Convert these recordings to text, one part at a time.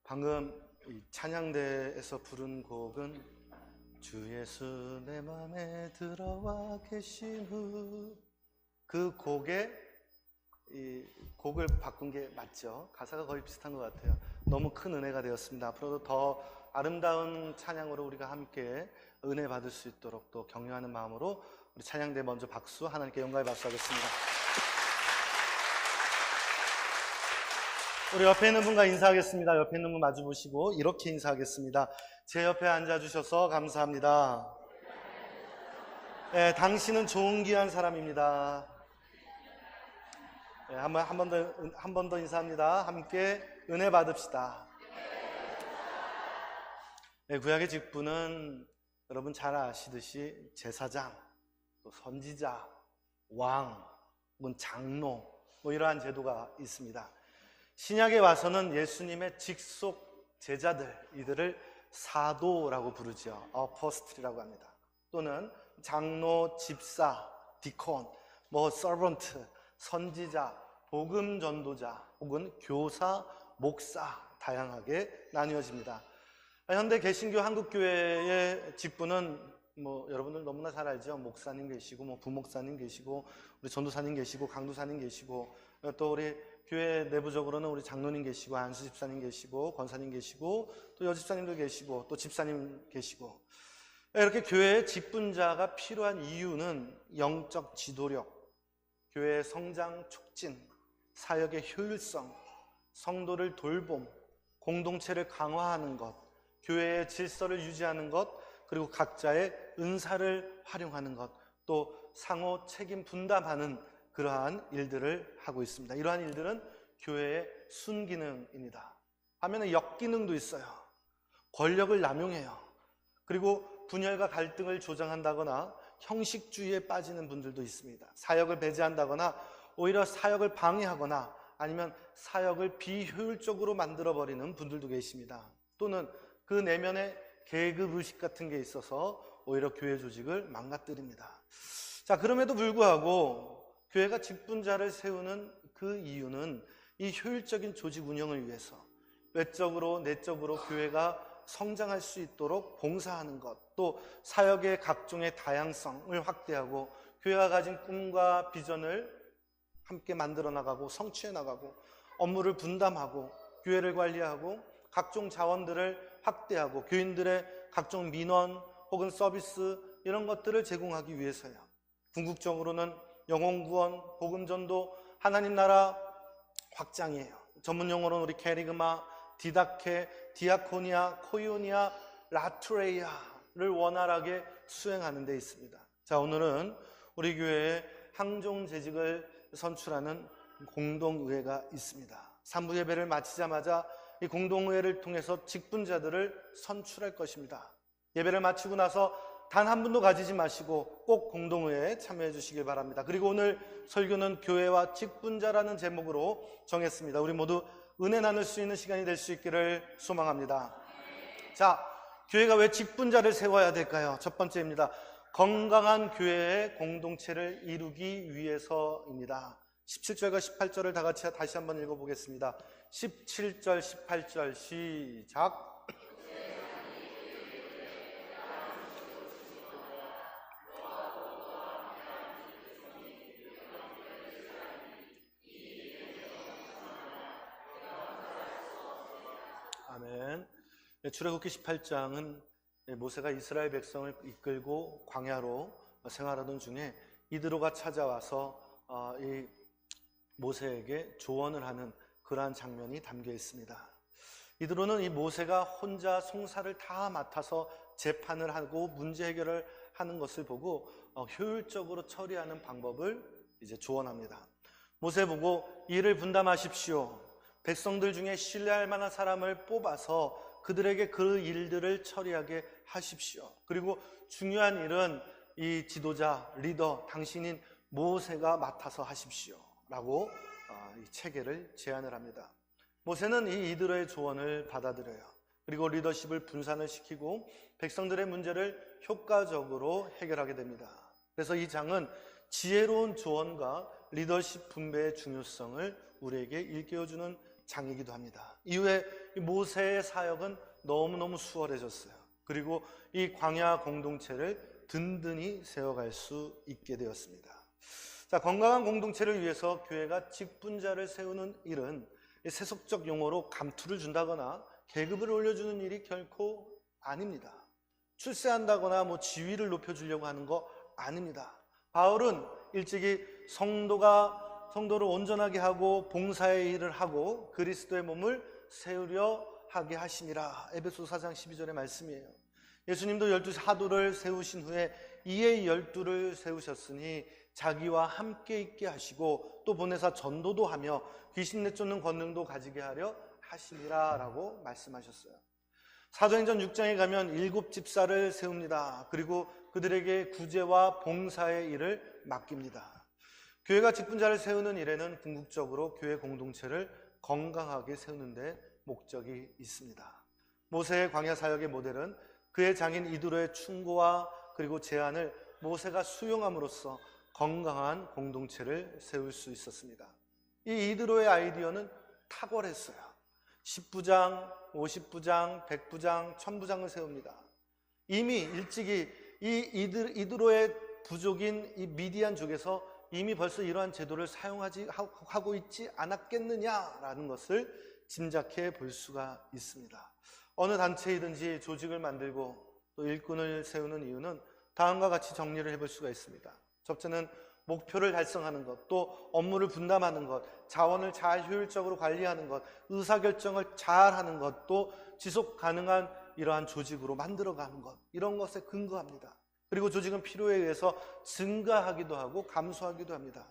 방금 이 찬양대에서 부른 곡은 주 예수 내 맘에 들어와 계신 후, 그 곡에 이 곡을 바꾼 게 맞죠? 가사가 거의 비슷한 것 같아요. 너무 큰 은혜가 되었습니다. 앞으로도 더 아름다운 찬양으로 우리가 함께 은혜 받을 수 있도록 또 격려하는 마음으로 우리 찬양대 먼저 박수, 하나님께 영광의 박수 하겠습니다. 우리 옆에 있는 분과 인사하겠습니다. 옆에 있는 분 마주 보시고 이렇게 인사하겠습니다. 제 옆에 앉아주셔서 감사합니다. 네, 당신은 좋은 귀한 사람입니다. 네, 한 번 더 인사합니다. 함께 은혜 받읍시다. 네, 구약의 직분은 여러분 잘 아시듯이 제사장, 또 선지자, 왕, 혹은 장로, 이러한 제도가 있습니다. 신약에 와서는 예수님의 직속 제자들, 이들을 사도라고 부르죠. 어퍼스트리라고 합니다. 또는 장로, 집사, 디콘, 서번트, 선지자, 복음 전도자, 혹은 교사, 목사, 다양하게 나뉘어집니다. 현대 개신교 한국교회의 직분은 여러분들 너무나 잘 알죠. 목사님 계시고, 부목사님 계시고, 우리 전도사님 계시고, 강도사님 계시고, 또 우리 교회 내부적으로는 우리 장로님 계시고, 안수 집사님 계시고, 권사님 계시고, 또 여집사님도 계시고, 또 집사님 계시고, 이렇게 교회의 직분자가 필요한 이유는 영적 지도력, 교회의 성장 촉진, 사역의 효율성, 성도를 돌봄, 공동체를 강화하는 것, 교회의 질서를 유지하는 것, 그리고 각자의 은사를 활용하는 것, 또 상호 책임 분담하는 그러한 일들을 하고 있습니다. 이러한 일들은 교회의 순기능입니다. 반면에 역기능도 있어요. 권력을 남용해요. 그리고 분열과 갈등을 조장한다거나 형식주의에 빠지는 분들도 있습니다. 사역을 배제한다거나 오히려 사역을 방해하거나 아니면 사역을 비효율적으로 만들어버리는 분들도 계십니다. 또는 그 내면에 계급의식 같은 게 있어서 오히려 교회 조직을 망가뜨립니다. 자, 그럼에도 불구하고 교회가 직분자를 세우는 그 이유는 이 효율적인 조직 운영을 위해서 외적으로 내적으로 교회가 성장할 수 있도록 봉사하는 것, 또 사역의 각종의 다양성을 확대하고 교회가 가진 꿈과 비전을 함께 만들어 나가고 성취해 나가고 업무를 분담하고 교회를 관리하고 각종 자원들을 확대하고 교인들의 각종 민원 혹은 서비스 이런 것들을 제공하기 위해서요. 궁극적으로는 영혼구원, 복음전도, 하나님 나라 확장이에요. 전문용어로는 우리 캐리그마, 디다케, 디아코니아, 코이오니아, 라트레이아를 원활하게 수행하는 데 있습니다. 자, 오늘은 우리 교회에 항종재직을 선출하는 공동의회가 있습니다. 3부 예배를 마치자마자 이 공동의회를 통해서 직분자들을 선출할 것입니다. 예배를 마치고 나서 단 한 분도 가지지 마시고 꼭 공동의회에 참여해 주시길 바랍니다. 그리고 오늘 설교는 교회와 직분자라는 제목으로 정했습니다. 우리 모두 은혜 나눌 수 있는 시간이 될 수 있기를 소망합니다. 자, 교회가 왜 직분자를 세워야 될까요? 첫 번째입니다. 건강한 교회의 공동체를 이루기 위해서입니다. 17절과 18절을 다 같이 다시 한번 읽어보겠습니다. 17절, 18절 시작. 아멘. 출애굽기 18장은 모세가 이스라엘 백성을 이끌고 광야로 생활하던 중에 이드로가 찾아와서 이 모세에게 조언을 하는 그러한 장면이 담겨 있습니다. 이드로는 이 모세가 혼자 송사를 다 맡아서 재판을 하고 문제 해결을 하는 것을 보고 효율적으로 처리하는 방법을 이제 조언합니다. 모세 보고 일을 분담하십시오. 백성들 중에 신뢰할 만한 사람을 뽑아서 그들에게 그 일들을 처리하게 하십시오. 그리고 중요한 일은 이 지도자, 리더, 당신인 모세가 맡아서 하십시오. 라고 이 체계를 제안을 합니다. 모세는 이 이드로의 조언을 받아들여요. 그리고 리더십을 분산을 시키고 백성들의 문제를 효과적으로 해결하게 됩니다. 그래서 이 장은 지혜로운 조언과 리더십 분배의 중요성을 우리에게 일깨워주는 장이기도 합니다. 이후에 모세의 사역은 너무너무 수월해졌어요. 그리고 이 광야 공동체를 든든히 세워갈 수 있게 되었습니다. 자, 건강한 공동체를 위해서 교회가 직분자를 세우는 일은 세속적 용어로 감투를 준다거나 계급을 올려주는 일이 결코 아닙니다. 출세한다거나 지위를 높여주려고 하는 거 아닙니다. 바울은 일찍이 성도를 온전하게 하고 봉사의 일을 하고 그리스도의 몸을 세우려 하게 하심이라. 에베소 4장 12절의 말씀이에요. 예수님도 12 사도를 세우신 후에 이에 12를 세우셨으니 자기와 함께 있게 하시고 또 보내사 전도도 하며 귀신 내쫓는 권능도 가지게 하려 하심이라 라고 말씀하셨어요. 사도행전 6장에 가면 7 집사를 세웁니다. 그리고 그들에게 구제와 봉사의 일을 맡깁니다. 교회가 직분자를 세우는 일에는 궁극적으로 교회 공동체를 건강하게 세우는 데 목적이 있습니다. 모세의 광야 사역의 모델은 그의 장인 이드로의 충고와 그리고 제안을 모세가 수용함으로써 건강한 공동체를 세울 수 있었습니다. 이 이드로의 아이디어는 탁월했어요. 10부장, 50부장, 100부장, 1000부장을 세웁니다. 이미 일찍이 이 이드로의 부족인 이 미디안 족에서 이미 벌써 이러한 제도를 하고 있지 않았겠느냐라는 것을 짐작해 볼 수가 있습니다. 어느 단체이든지 조직을 만들고 또 일꾼을 세우는 이유는 다음과 같이 정리를 해볼 수가 있습니다. 첫째는 목표를 달성하는 것, 또 업무를 분담하는 것, 자원을 잘 효율적으로 관리하는 것, 의사결정을 잘 하는 것, 또 지속 가능한 이러한 조직으로 만들어가는 것, 이런 것에 근거합니다. 그리고 조직은 필요에 의해서 증가하기도 하고 감소하기도 합니다.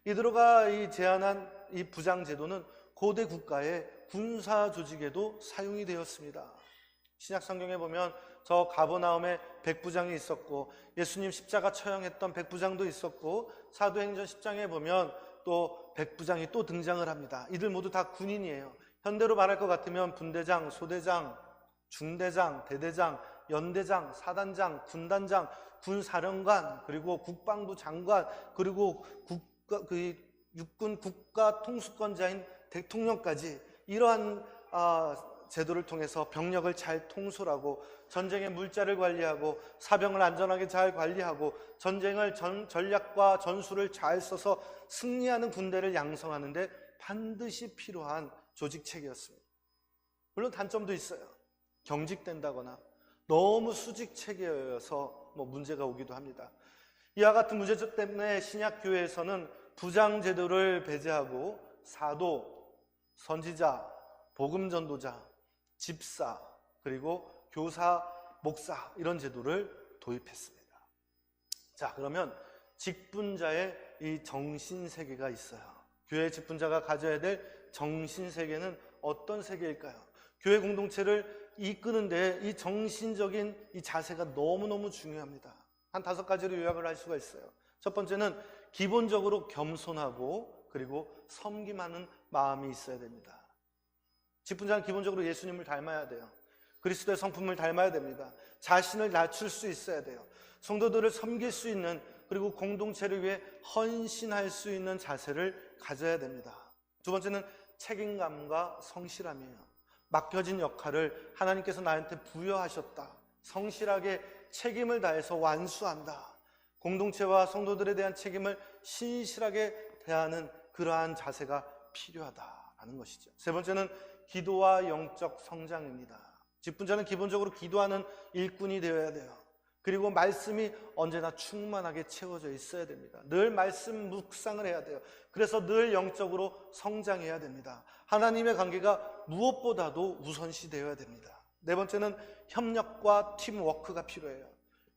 이드로가 제안한 이 부장 제도는 고대 국가의 군사 조직에도 사용이 되었습니다. 신약 성경에 보면 저 가버나움에 백부장이 있었고 예수님 십자가 처형했던 백부장도 있었고 사도행전 10장에 보면 또 백부장이 또 등장을 합니다. 이들 모두 다 군인이에요. 현대로 말할 것 같으면 분대장, 소대장, 중대장, 대대장, 연대장, 사단장, 군단장, 군사령관, 그리고 국방부 장관, 그리고 육군 국가통수권자인 대통령까지 이러한 제도를 통해서 병력을 잘 통솔하고 전쟁의 물자를 관리하고 사병을 안전하게 잘 관리하고 전쟁을 전략과 전술을 잘 써서 승리하는 군대를 양성하는 데 반드시 필요한 조직체계였습니다. 물론 단점도 있어요. 경직된다거나 너무 수직체계여서 문제가 오기도 합니다. 이와 같은 문제 때문에 신약교회에서는 부장제도를 배제하고 사도, 선지자, 복음전도자, 집사, 그리고 교사, 목사 이런 제도를 도입했습니다. 자, 그러면 직분자의 이 정신세계가 있어요. 교회 직분자가 가져야 될 정신세계는 어떤 세계일까요? 교회 공동체를 이끄는데 이 정신적인 이 자세가 너무너무 중요합니다. 한 5가지로 요약을 할 수가 있어요. 첫 번째는 기본적으로 겸손하고 그리고 섬김하는 마음이 있어야 됩니다. 직분자는 기본적으로 예수님을 닮아야 돼요. 그리스도의 성품을 닮아야 됩니다. 자신을 낮출 수 있어야 돼요. 성도들을 섬길 수 있는 그리고 공동체를 위해 헌신할 수 있는 자세를 가져야 됩니다. 두 번째는 책임감과 성실함이에요. 맡겨진 역할을 하나님께서 나한테 부여하셨다. 성실하게 책임을 다해서 완수한다. 공동체와 성도들에 대한 책임을 신실하게 대하는 그러한 자세가 필요하다라는 것이죠. 세 번째는 기도와 영적 성장입니다. 직분자는 기본적으로 기도하는 일꾼이 되어야 돼요. 그리고 말씀이 언제나 충만하게 채워져 있어야 됩니다. 늘 말씀 묵상을 해야 돼요. 그래서 늘 영적으로 성장해야 됩니다. 하나님의 관계가 무엇보다도 우선시 되어야 됩니다. 네 번째는 협력과 팀워크가 필요해요.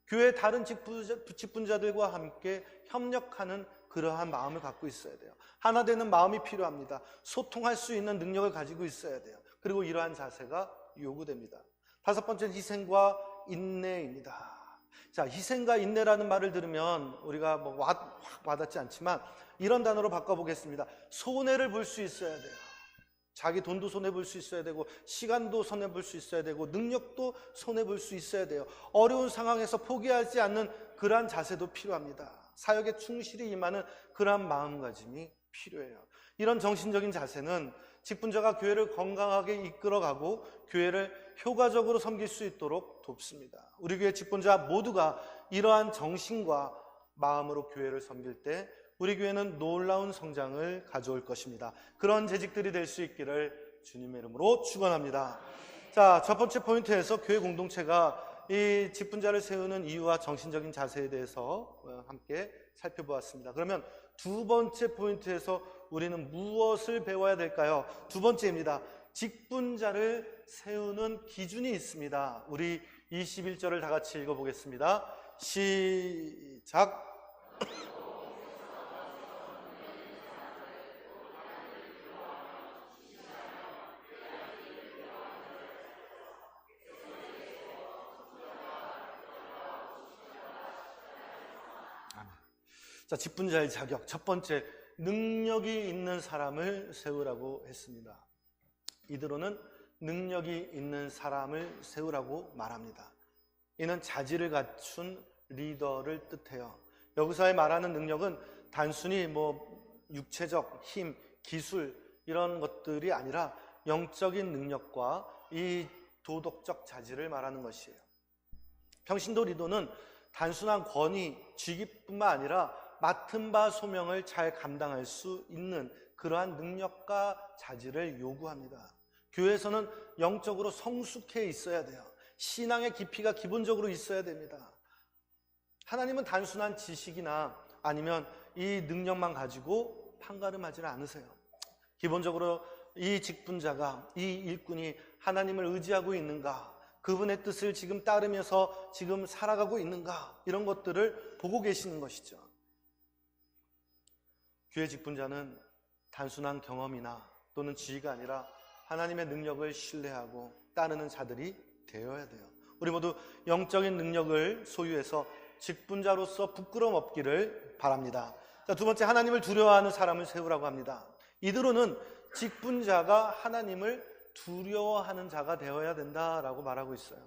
교회 다른 직분자들과 함께 협력하는 그러한 마음을 갖고 있어야 돼요. 하나 되는 마음이 필요합니다. 소통할 수 있는 능력을 가지고 있어야 돼요. 그리고 이러한 자세가 요구됩니다. 다섯 번째는 희생과 인내입니다. 자, 희생과 인내라는 말을 들으면 우리가 확 와닿지 않지만 이런 단어로 바꿔보겠습니다. 손해를 볼 수 있어야 돼요. 자기 돈도 손해볼 수 있어야 되고 시간도 손해볼 수 있어야 되고 능력도 손해볼 수 있어야 돼요. 어려운 상황에서 포기하지 않는 그러한 자세도 필요합니다. 사역에 충실히 임하는 그러한 마음가짐이 필요해요. 이런 정신적인 자세는 직분자가 교회를 건강하게 이끌어가고 교회를 효과적으로 섬길 수 있도록 돕습니다. 우리 교회 직분자 모두가 이러한 정신과 마음으로 교회를 섬길 때 우리 교회는 놀라운 성장을 가져올 것입니다. 그런 재직들이 될 수 있기를 주님의 이름으로 축원합니다. 자, 첫 번째 포인트에서 교회 공동체가 이 직분자를 세우는 이유와 정신적인 자세에 대해서 함께 살펴보았습니다. 그러면 두 번째 포인트에서 우리는 무엇을 배워야 될까요? 두 번째입니다. 직분자를 세우는 기준이 있습니다. 우리 21절을 다 같이 읽어보겠습니다. 시작. 자, 직분자의 자격. 첫 번째, 능력이 있는 사람을 세우라고 했습니다. 이대로는 능력이 있는 사람을 세우라고 말합니다. 이는 자질을 갖춘 리더를 뜻해요. 여기서의 말하는 능력은 단순히 육체적 힘, 기술 이런 것들이 아니라 영적인 능력과 이 도덕적 자질을 말하는 것이에요. 평신도 리더는 단순한 권위, 직위뿐만 아니라 맡은 바 소명을 잘 감당할 수 있는 그러한 능력과 자질을 요구합니다. 교회에서는 영적으로 성숙해 있어야 돼요. 신앙의 깊이가 기본적으로 있어야 됩니다. 하나님은 단순한 지식이나 아니면 이 능력만 가지고 판가름하지 않으세요. 기본적으로 이 직분자가, 이 일꾼이 하나님을 의지하고 있는가, 그분의 뜻을 지금 따르면서 지금 살아가고 있는가, 이런 것들을 보고 계시는 것이죠. 교회 직분자는 단순한 경험이나 또는 지위가 아니라 하나님의 능력을 신뢰하고 따르는 자들이 되어야 돼요. 우리 모두 영적인 능력을 소유해서 직분자로서 부끄러움 없기를 바랍니다. 자, 두 번째, 하나님을 두려워하는 사람을 세우라고 합니다. 이대로는 직분자가 하나님을 두려워하는 자가 되어야 된다라고 말하고 있어요.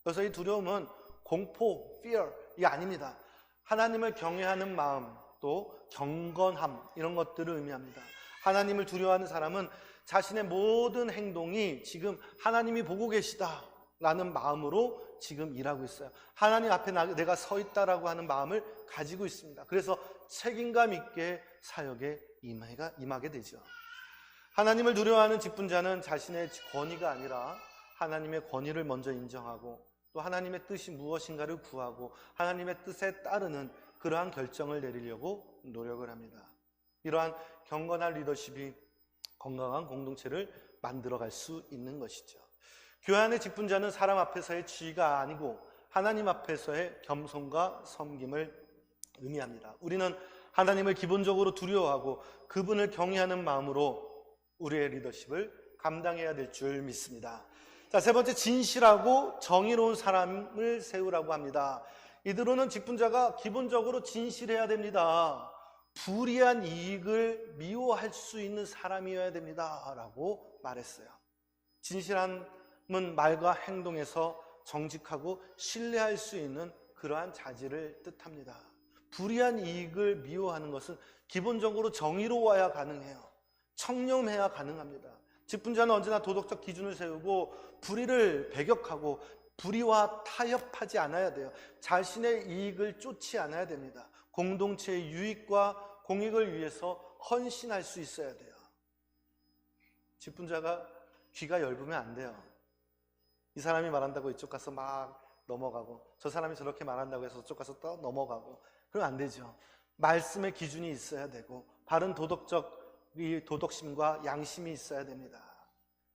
그래서 이 두려움은 공포, fear이 아닙니다. 하나님을 경외하는 마음, 또 경건함, 이런 것들을 의미합니다. 하나님을 두려워하는 사람은 자신의 모든 행동이 지금 하나님이 보고 계시다라는 마음으로 지금 일하고 있어요. 하나님 앞에 내가 서 있다라고 하는 마음을 가지고 있습니다. 그래서 책임감 있게 사역에 임하게 되죠. 하나님을 두려워하는 직분자는 자신의 권위가 아니라 하나님의 권위를 먼저 인정하고 또 하나님의 뜻이 무엇인가를 구하고 하나님의 뜻에 따르는 그러한 결정을 내리려고 노력을 합니다. 이러한 경건한 리더십이 건강한 공동체를 만들어갈 수 있는 것이죠. 교회 안의 직분자는 사람 앞에서의 지위가 아니고 하나님 앞에서의 겸손과 섬김을 의미합니다. 우리는 하나님을 기본적으로 두려워하고 그분을 경외하는 마음으로 우리의 리더십을 감당해야 될 줄 믿습니다. 자, 세 번째, 진실하고 정의로운 사람을 세우라고 합니다. 이대로는 직분자가 기본적으로 진실해야 됩니다. 불이한 이익을 미워할 수 있는 사람이어야 됩니다 라고 말했어요. 진실함은 말과 행동에서 정직하고 신뢰할 수 있는 그러한 자질을 뜻합니다. 불이한 이익을 미워하는 것은 기본적으로 정의로워야 가능해요. 청렴해야 가능합니다. 직분자는 언제나 도덕적 기준을 세우고 불의를 배격하고 불의와 타협하지 않아야 돼요. 자신의 이익을 쫓지 않아야 됩니다. 공동체의 유익과 공익을 위해서 헌신할 수 있어야 돼요. 직분자가 귀가 얇으면 안 돼요. 이 사람이 말한다고 이쪽 가서 막 넘어가고 저 사람이 저렇게 말한다고 해서 저쪽 가서 또 넘어가고 그러면 안 되죠. 말씀의 기준이 있어야 되고 바른 도덕심과 양심이 있어야 됩니다.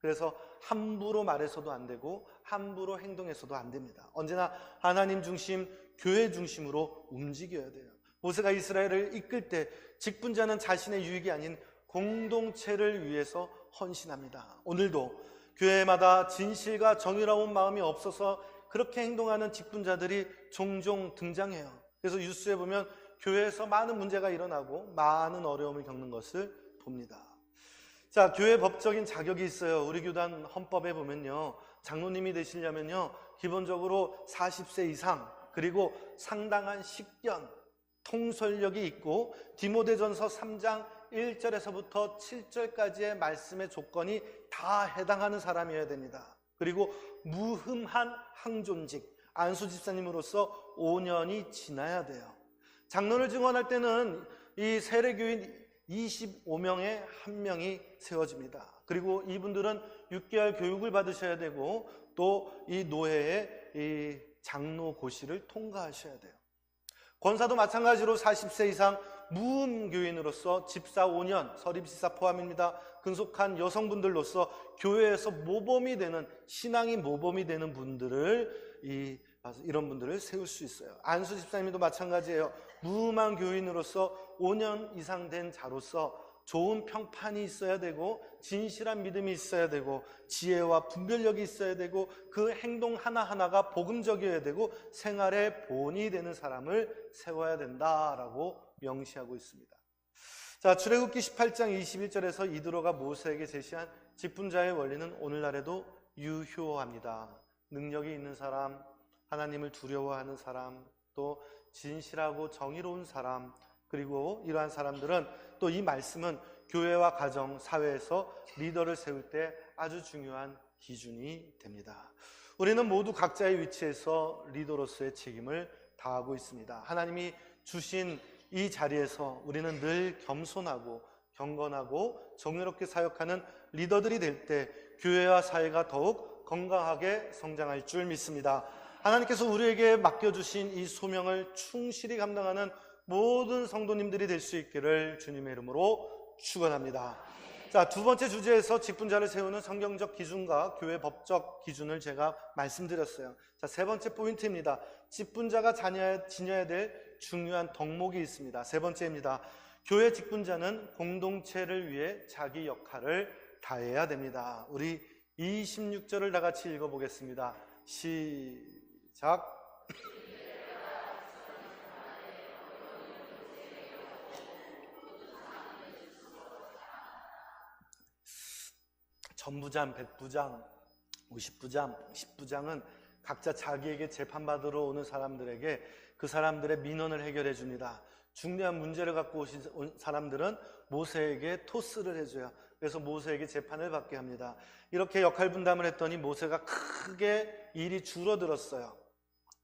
그래서 함부로 말해서도 안 되고 함부로 행동해서도 안 됩니다. 언제나 하나님 중심, 교회 중심으로 움직여야 돼요. 모세가 이스라엘을 이끌 때 직분자는 자신의 유익이 아닌 공동체를 위해서 헌신합니다. 오늘도 교회마다 진실과 정의로운 마음이 없어서 그렇게 행동하는 직분자들이 종종 등장해요. 그래서 뉴스에 보면 교회에서 많은 문제가 일어나고 많은 어려움을 겪는 것을 봅니다. 자, 교회 법적인 자격이 있어요. 우리 교단 헌법에 보면요, 장로님이 되시려면요 기본적으로 40세 이상 그리고 상당한 식견, 통솔력이 있고 디모데전서 3장 1절에서부터 7절까지의 말씀의 조건이 다 해당하는 사람이어야 됩니다. 그리고 무흠한 항존직, 안수 집사님으로서 5년이 지나야 돼요. 장로를 증언할 때는 이 세례교인 25명에 1명이 세워집니다. 그리고 이분들은 6개월 교육을 받으셔야 되고 또 이 노회의 이 장로 고시를 통과하셔야 돼요. 권사도 마찬가지로 40세 이상 무음교인으로서 집사 5년, 서립집사 포함입니다. 근속한 여성분들로서 교회에서 모범이 되는, 신앙이 모범이 되는 분들을 이런 분들을 세울 수 있어요. 안수 집사님도 마찬가지예요. 무음한 교인으로서 5년 이상 된 자로서 좋은 평판이 있어야 되고 진실한 믿음이 있어야 되고 지혜와 분별력이 있어야 되고 그 행동 하나하나가 복음적이어야 되고 생활의 본이 되는 사람을 세워야 된다라고 명시하고 있습니다. 자, 출애굽기 18장 21절에서 이드로가 모세에게 제시한 직분자의 원리는 오늘날에도 유효합니다. 능력이 있는 사람, 하나님을 두려워하는 사람, 또 진실하고 정의로운 사람, 그리고 이러한 사람들은 또 이 말씀은 교회와 가정, 사회에서 리더를 세울 때 아주 중요한 기준이 됩니다. 우리는 모두 각자의 위치에서 리더로서의 책임을 다하고 있습니다. 하나님이 주신 이 자리에서 우리는 늘 겸손하고 경건하고 정의롭게 사역하는 리더들이 될 때 교회와 사회가 더욱 건강하게 성장할 줄 믿습니다. 하나님께서 우리에게 맡겨주신 이 소명을 충실히 감당하는 모든 성도님들이 될 수 있기를 주님의 이름으로 축원합니다. 자, 두 번째 주제에서 직분자를 세우는 성경적 기준과 교회 법적 기준을 제가 말씀드렸어요. 자, 세 번째 포인트입니다. 직분자가 지녀야 될 중요한 덕목이 있습니다. 세 번째입니다. 교회 직분자는 공동체를 위해 자기 역할을 다해야 됩니다. 우리 26절을 다 같이 읽어보겠습니다. 시작. 전부장, 백부장, 50부장, 10부장은 각자 자기에게 재판받으러 오는 사람들에게 그 사람들의 민원을 해결해 줍니다. 중대한 문제를 갖고 오신 사람들은 모세에게 토스를 해줘요. 그래서 모세에게 재판을 받게 합니다. 이렇게 역할 분담을 했더니 모세가 크게 일이 줄어들었어요.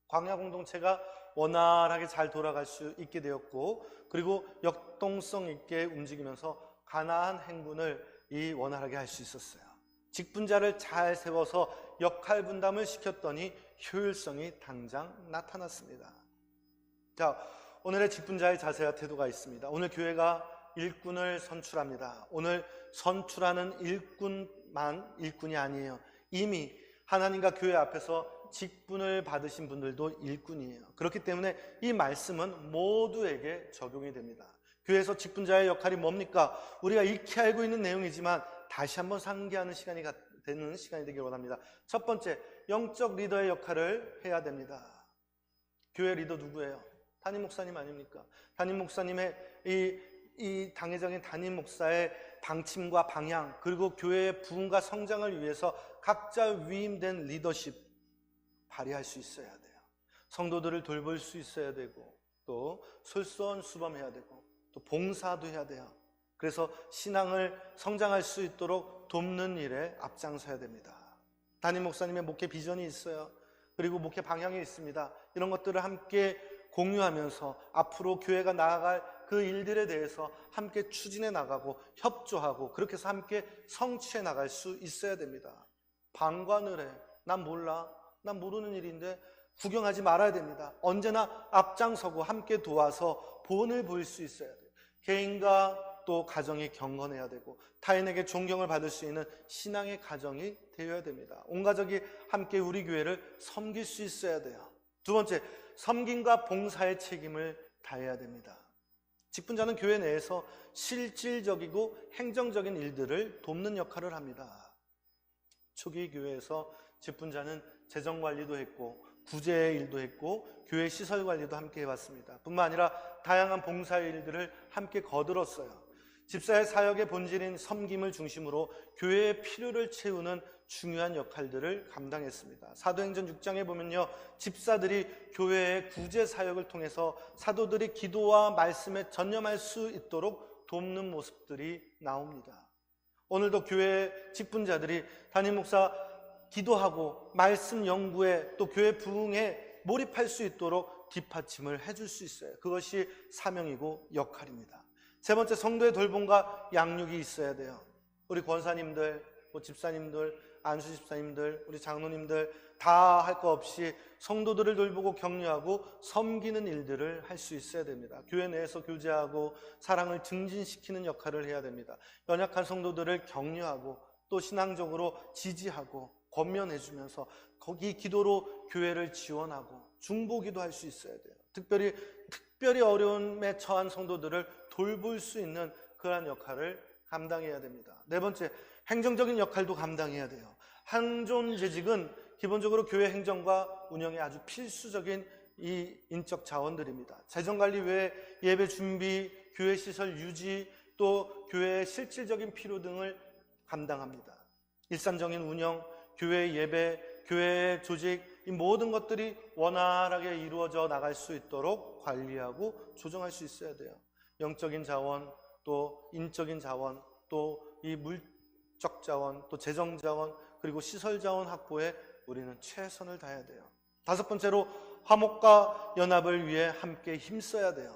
광야 공동체가 원활하게 잘 돌아갈 수 있게 되었고, 그리고 역동성 있게 움직이면서 가나안 행군을 원활하게 할 수 있었어요. 직분자를 잘 세워서 역할 분담을 시켰더니 효율성이 당장 나타났습니다. 자, 오늘의 직분자의 자세와 태도가 있습니다. 오늘 교회가 일꾼을 선출합니다. 오늘 선출하는 일꾼만 일꾼이 아니에요. 이미 하나님과 교회 앞에서 직분을 받으신 분들도 일꾼이에요. 그렇기 때문에 이 말씀은 모두에게 적용이 됩니다. 교회에서 직분자의 역할이 뭡니까? 우리가 익히 알고 있는 내용이지만 다시 한번 상기하는 시간이 되길 원합니다. 첫 번째, 영적 리더의 역할을 해야 됩니다. 교회 리더 누구예요? 담임 목사님 아닙니까? 담임 목사님의 이 당회적인 담임 목사의 방침과 방향, 그리고 교회의 부흥과 성장을 위해서 각자 위임된 리더십 발휘할 수 있어야 돼요. 성도들을 돌볼 수 있어야 되고, 또 솔선수범해야 되고, 또 봉사도 해야 돼요. 그래서 신앙을 성장할 수 있도록 돕는 일에 앞장서야 됩니다. 담임 목사님의 목회 비전이 있어요. 그리고 목회 방향이 있습니다. 이런 것들을 함께 공유하면서 앞으로 교회가 나아갈 그 일들에 대해서 함께 추진해 나가고 협조하고 그렇게 해서 함께 성취해 나갈 수 있어야 됩니다. 방관을 해. 난 몰라. 난 모르는 일인데 구경하지 말아야 됩니다. 언제나 앞장서고 함께 도와서 본을 보일 수 있어야 돼요. 개인과 또 가정이 경건해야 되고 타인에게 존경을 받을 수 있는 신앙의 가정이 되어야 됩니다. 온 가족이 함께 우리 교회를 섬길 수 있어야 돼요. 두 번째, 섬김과 봉사의 책임을 다해야 됩니다. 직분자는 교회 내에서 실질적이고 행정적인 일들을 돕는 역할을 합니다. 초기 교회에서 직분자는 재정관리도 했고 구제의 일도 했고 교회 시설관리도 함께 해왔습니다. 뿐만 아니라 다양한 봉사의 일들을 함께 거들었어요. 집사의 사역의 본질인 섬김을 중심으로 교회의 필요를 채우는 중요한 역할들을 감당했습니다. 사도행전 6장에 보면요, 집사들이 교회의 구제 사역을 통해서 사도들이 기도와 말씀에 전념할 수 있도록 돕는 모습들이 나옵니다. 오늘도 교회 직분자들이 담임 목사 기도하고 말씀 연구에 또 교회 부흥에 몰입할 수 있도록 뒷받침을 해줄 수 있어요. 그것이 사명이고 역할입니다. 세 번째, 성도의 돌봄과 양육이 있어야 돼요. 우리 권사님들, 집사님들, 안수 집사님들, 우리 장로님들 다 할 거 없이 성도들을 돌보고 격려하고 섬기는 일들을 할 수 있어야 됩니다. 교회 내에서 교제하고 사랑을 증진시키는 역할을 해야 됩니다. 연약한 성도들을 격려하고 또 신앙적으로 지지하고 권면해주면서 거기 기도로 교회를 지원하고 중보기도 할 수 있어야 돼요. 특별히 어려움에 처한 성도들을 돌볼 수 있는 그러한 역할을 감당해야 됩니다. 네 번째, 행정적인 역할도 감당해야 돼요. 항존재직은 기본적으로 교회 행정과 운영에 아주 필수적인 이 인적 자원들입니다. 재정관리 외에 예배 준비, 교회 시설 유지, 또 교회의 실질적인 필요 등을 감당합니다. 일상적인 운영, 교회 예배, 교회 조직, 이 모든 것들이 원활하게 이루어져 나갈 수 있도록 관리하고 조정할 수 있어야 돼요. 영적인 자원, 또 인적인 자원, 또 이 물적 자원, 또 재정 자원, 그리고 시설 자원 확보에 우리는 최선을 다해야 돼요. 다섯 번째로, 화목과 연합을 위해 함께 힘써야 돼요.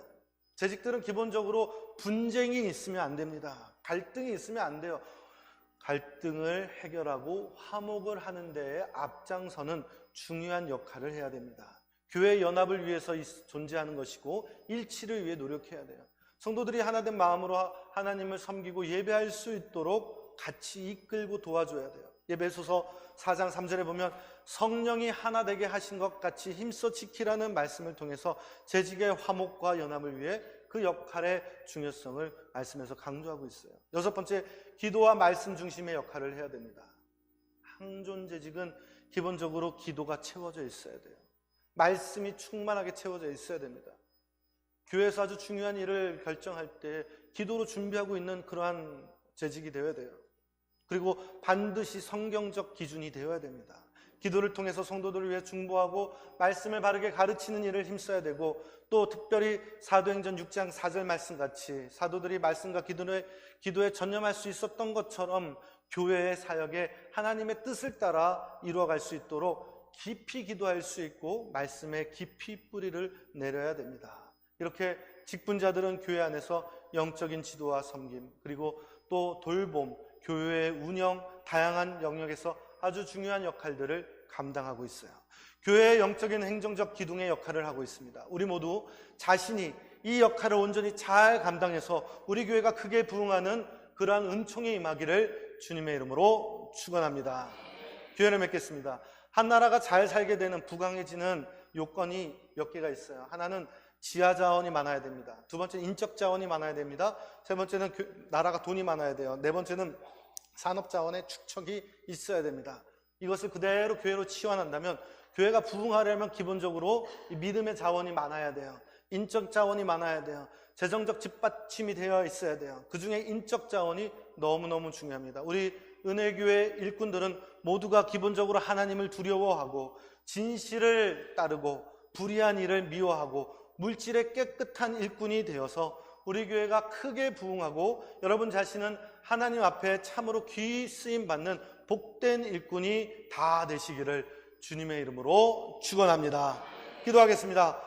재직들은 기본적으로 분쟁이 있으면 안 됩니다. 갈등이 있으면 안 돼요. 갈등을 해결하고 화목을 하는 데에 앞장서는 중요한 역할을 해야 됩니다. 교회 연합을 위해서 존재하는 것이고 일치를 위해 노력해야 돼요. 성도들이 하나된 마음으로 하나님을 섬기고 예배할 수 있도록 같이 이끌고 도와줘야 돼요. 에베소서 4장 3절에 보면 성령이 하나 되게 하신 것 같이 힘써 지키라는 말씀을 통해서 재직의 화목과 연합을 위해 그 역할의 중요성을 말씀에서 강조하고 있어요. 여섯 번째, 기도와 말씀 중심의 역할을 해야 됩니다. 항존재직은 기본적으로 기도가 채워져 있어야 돼요. 말씀이 충만하게 채워져 있어야 됩니다. 교회에서 아주 중요한 일을 결정할 때 기도로 준비하고 있는 그러한 재직이 되어야 돼요. 그리고 반드시 성경적 기준이 되어야 됩니다. 기도를 통해서 성도들을 위해 중보하고 말씀을 바르게 가르치는 일을 힘써야 되고, 또 특별히 사도행전 6장 4절 말씀같이 사도들이 말씀과 기도에 전념할 수 있었던 것처럼 교회의 사역에 하나님의 뜻을 따라 이루어갈 수 있도록 깊이 기도할 수 있고 말씀에 깊이 뿌리를 내려야 됩니다. 이렇게 직분자들은 교회 안에서 영적인 지도와 섬김, 그리고 또 돌봄, 교회의 운영, 다양한 영역에서 아주 중요한 역할들을 감당하고 있어요. 교회의 영적인 행정적 기둥의 역할을 하고 있습니다. 우리 모두 자신이 이 역할을 온전히 잘 감당해서 우리 교회가 크게 부흥하는 그러한 은총이 임하기를 주님의 이름으로 축원합니다. 교회를 맺겠습니다. 한 나라가 잘 살게 되는, 부강해지는 요건이 몇 개가 있어요. 하나는 지하 자원이 많아야 됩니다. 두 번째는 인적 자원이 많아야 됩니다. 세 번째는 나라가 돈이 많아야 돼요. 네 번째는 산업 자원의 축적이 있어야 됩니다. 이것을 그대로 교회로 치환한다면, 교회가 부흥하려면 기본적으로 믿음의 자원이 많아야 돼요. 인적 자원이 많아야 돼요. 재정적 뒷받침이 되어 있어야 돼요. 그 중에 인적 자원이 너무너무 중요합니다. 우리 은혜교회 일꾼들은 모두가 기본적으로 하나님을 두려워하고 진실을 따르고 불의한 일을 미워하고 물질의 깨끗한 일꾼이 되어서 우리 교회가 크게 부흥하고 여러분 자신은 하나님 앞에 참으로 귀 쓰임 받는 복된 일꾼이 다 되시기를 주님의 이름으로 축원합니다. 기도하겠습니다.